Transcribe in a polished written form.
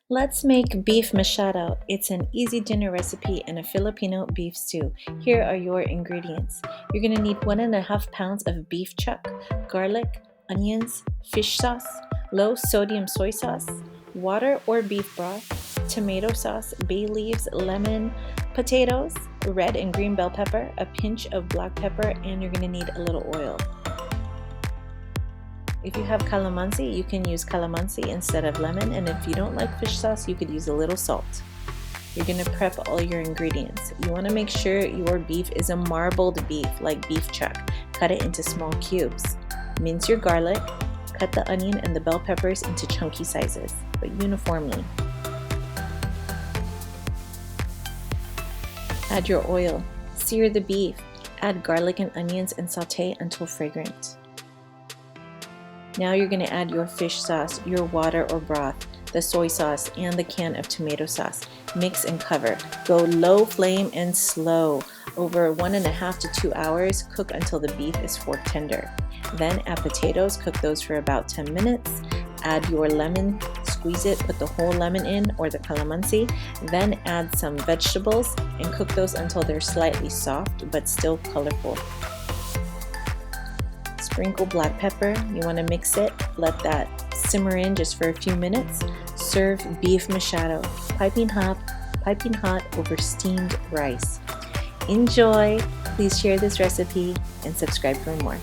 Let's make beef mechado. It's an easy dinner recipe and a Filipino beef stew. Here are your ingredients. You're gonna need 1.5 pounds of beef chuck, garlic, onions, fish sauce, low sodium soy sauce, water or beef broth, tomato sauce, bay leaves, lemon, potatoes, red and green bell pepper, a pinch of black pepper, and you're gonna need a little oil. If you have calamansi, you can use calamansi instead of lemon, and if you don't like fish sauce, you could use a little salt. You're going to prep all your ingredients. You want to make sure your beef is a marbled beef, like beef chuck. Cut it into small cubes. Mince your garlic. Cut the onion and the bell peppers into chunky sizes, but uniformly. Add your oil. Sear the beef. Add garlic and onions and saute until fragrant. Now you're going to add your fish sauce, your water or broth, the soy sauce, and the can of tomato sauce. Mix and cover. Go low flame and slow. Over 1.5 to 2 hours, cook until the beef is fork tender. Then add potatoes, cook those for about 10 minutes. Add your lemon, squeeze it, put the whole lemon in or the calamansi. Then add some vegetables and cook those until they're slightly soft but still colorful. Sprinkle black pepper. You want to mix it, let that simmer in just for a few minutes. Serve beef mechado, piping hot over steamed rice. Enjoy! Please share this recipe and subscribe for more.